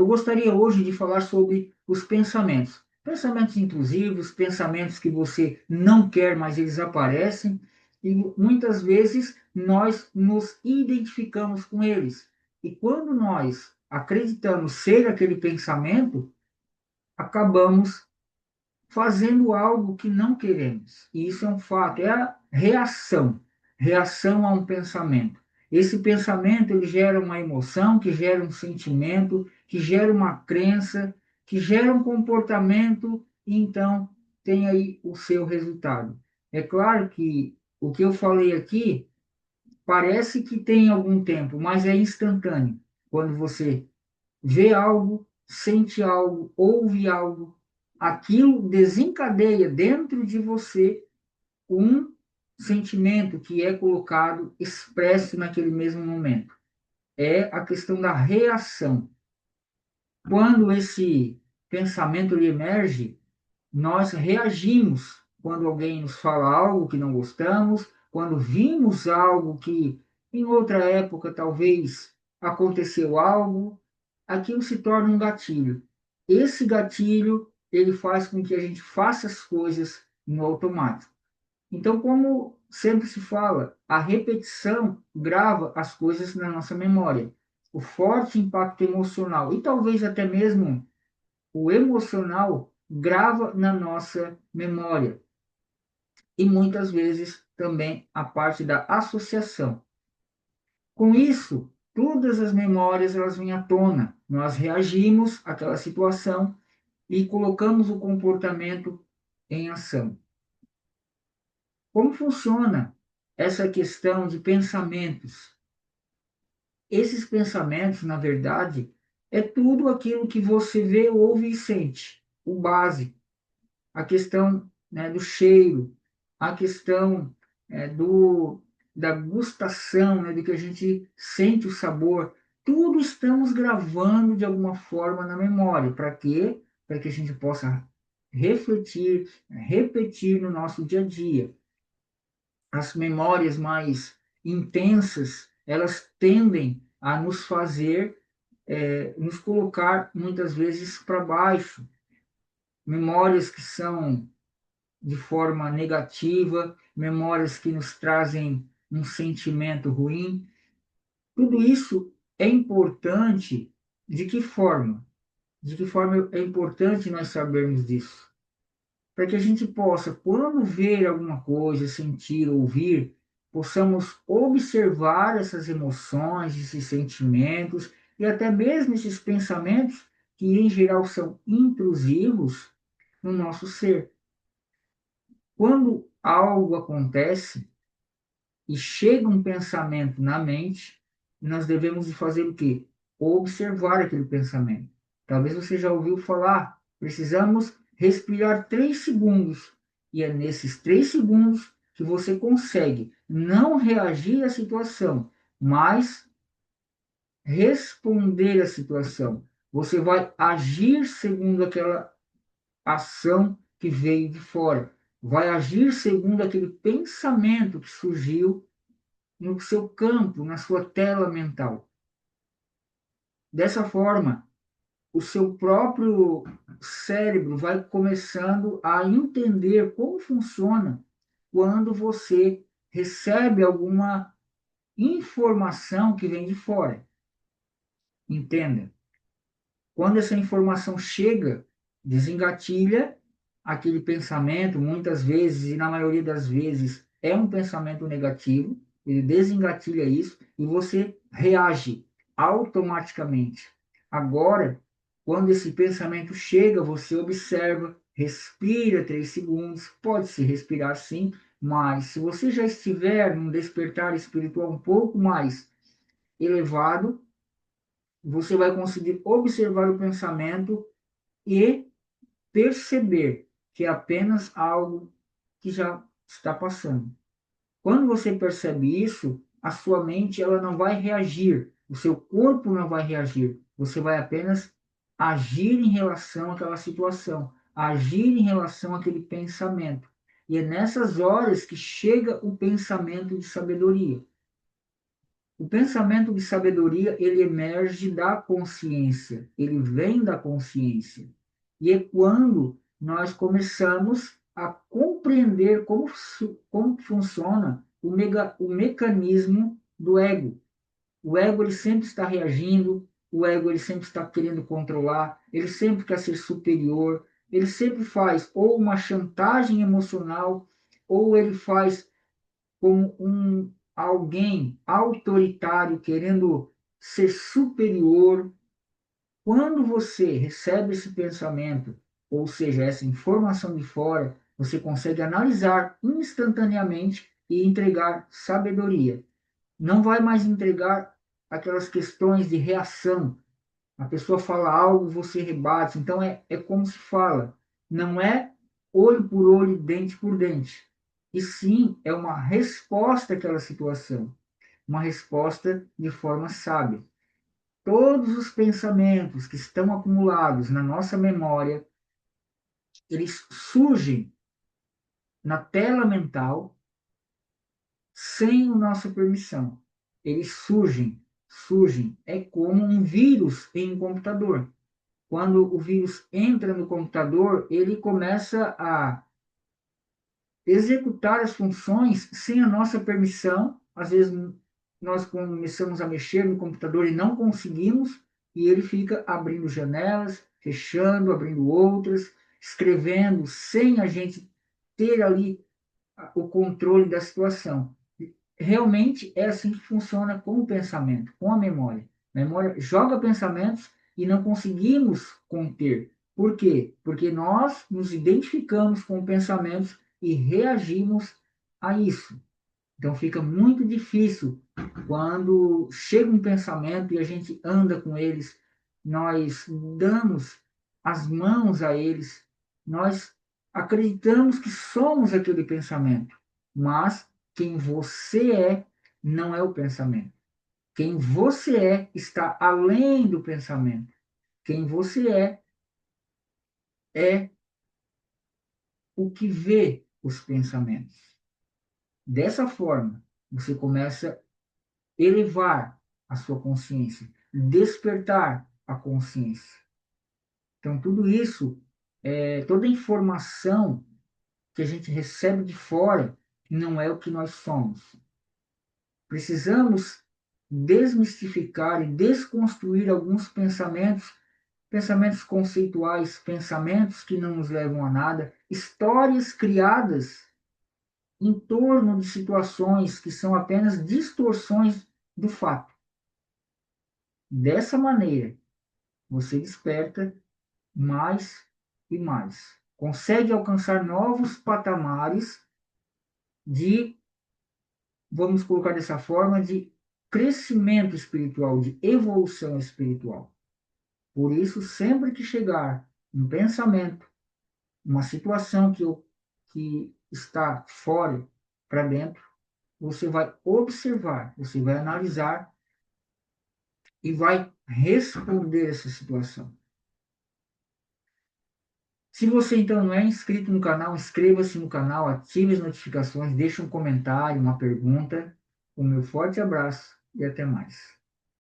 Eu gostaria hoje de falar sobre os pensamentos. Pensamentos intrusivos, pensamentos que você não quer, mas eles aparecem, e muitas vezes nós nos identificamos com eles. E quando nós acreditamos ser aquele pensamento, acabamos fazendo algo que não queremos. E isso é um fato, é a reação a um pensamento. Esse pensamento ele gera uma emoção, que gera um sentimento, que gera uma crença, que gera um comportamento, e então tem aí o seu resultado. É claro que o que eu falei aqui parece que tem algum tempo, mas é instantâneo. Quando você vê algo, sente algo, ouve algo, aquilo desencadeia dentro de você um sentimento que é colocado, expresso naquele mesmo momento. É a questão da reação. Quando esse pensamento ele emerge, nós reagimos quando alguém nos fala algo que não gostamos, quando vimos algo que em outra época talvez aconteceu algo, aquilo se torna um gatilho. Esse gatilho, ele faz com que a gente faça as coisas no automático. Então, como sempre se fala, a repetição grava as coisas na nossa memória. O forte impacto emocional e talvez até mesmo o emocional grava na nossa memória. E muitas vezes também a parte da associação. Com isso, todas as memórias elas vêm à tona. Nós reagimos àquela situação e colocamos o comportamento em ação. Como funciona essa questão de pensamentos? Esses pensamentos, na verdade, é tudo aquilo que você vê, ouve e sente, o básico. A questão, né, do cheiro, a questão da gustação, né, do que a gente sente o sabor, tudo estamos gravando de alguma forma na memória. Para quê? Para que a gente possa refletir, repetir no nosso dia a dia. As memórias mais intensas, elas tendem a nos fazer, nos colocar muitas vezes para baixo. Memórias que são de forma negativa, memórias que nos trazem um sentimento ruim. Tudo isso é importante. De que forma? De que forma é importante nós sabermos disso? Para que a gente possa, quando ver alguma coisa, sentir, ouvir, possamos observar essas emoções, esses sentimentos e até mesmo esses pensamentos que, em geral, são intrusivos no nosso ser. Quando algo acontece e chega um pensamento na mente, nós devemos de fazer o quê? Observar aquele pensamento. Talvez você já ouviu falar, precisamos respirar 3 segundos. E é nesses 3 segundos que você consegue não reagir à situação, mas responder à situação. Você vai agir segundo aquela ação que veio de fora. Vai agir segundo aquele pensamento que surgiu no seu campo, na sua tela mental. Dessa forma, o seu próprio cérebro vai começando a entender como funciona quando você recebe alguma informação que vem de fora. Entenda? Quando essa informação chega, desengatilha aquele pensamento, muitas vezes, e na maioria das vezes, é um pensamento negativo, ele desengatilha isso e você reage automaticamente. Agora, quando esse pensamento chega, você observa, respira 3 segundos, pode-se respirar sim, mas se você já estiver num despertar espiritual um pouco mais elevado, você vai conseguir observar o pensamento e perceber que é apenas algo que já está passando. Quando você percebe isso, a sua mente ela não vai reagir, o seu corpo não vai reagir, você vai apenas agir em relação àquela situação, agir em relação àquele pensamento. E é nessas horas que chega o pensamento de sabedoria. O pensamento de sabedoria, ele emerge da consciência, ele vem da consciência. E é quando nós começamos a compreender como funciona o mecanismo do ego. O ego ele sempre está reagindo, o ego ele sempre está querendo controlar, ele sempre quer ser superior, ele sempre faz ou uma chantagem emocional, ou ele faz como alguém autoritário querendo ser superior. Quando você recebe esse pensamento, ou seja, essa informação de fora, você consegue analisar instantaneamente e entregar sabedoria. Não vai mais entregar aquelas questões de reação. A pessoa fala algo, você rebate. Então é como se fala, não é olho por olho, dente por dente. E sim, é uma resposta àquela situação, uma resposta de forma sábia. Todos os pensamentos que estão acumulados na nossa memória, eles surgem na tela mental sem a nossa permissão. Eles surgem. É como um vírus em um computador. Quando o vírus entra no computador, ele começa a executar as funções sem a nossa permissão. Às vezes nós começamos a mexer no computador e não conseguimos, e ele fica abrindo janelas, fechando, abrindo outras, escrevendo sem a gente ter ali o controle da situação. Realmente é assim que funciona com o pensamento, com a memória. A memória joga pensamentos e não conseguimos conter. Por quê? Porque nós nos identificamos com pensamentos e reagimos a isso. Então fica muito difícil quando chega um pensamento e a gente anda com eles, nós damos as mãos a eles, nós acreditamos que somos aquele pensamento, mas quem você é não é o pensamento. Quem você é está além do pensamento. Quem você é o que vê os pensamentos. Dessa forma, você começa a elevar a sua consciência, despertar a consciência. Então, tudo isso, toda informação que a gente recebe de fora, não é o que nós somos. Precisamos desmistificar e desconstruir alguns pensamentos, pensamentos conceituais, pensamentos que não nos levam a nada, histórias criadas em torno de situações que são apenas distorções do fato. Dessa maneira, você desperta mais e mais. Consegue alcançar novos patamares de, vamos colocar dessa forma, de crescimento espiritual, de evolução espiritual. Por isso, sempre que chegar um pensamento, uma situação que está fora para dentro, você vai observar, você vai analisar e vai responder essa situação. Se você então não é inscrito no canal, inscreva-se no canal, ative as notificações, deixe um comentário, uma pergunta. O meu forte abraço e até mais.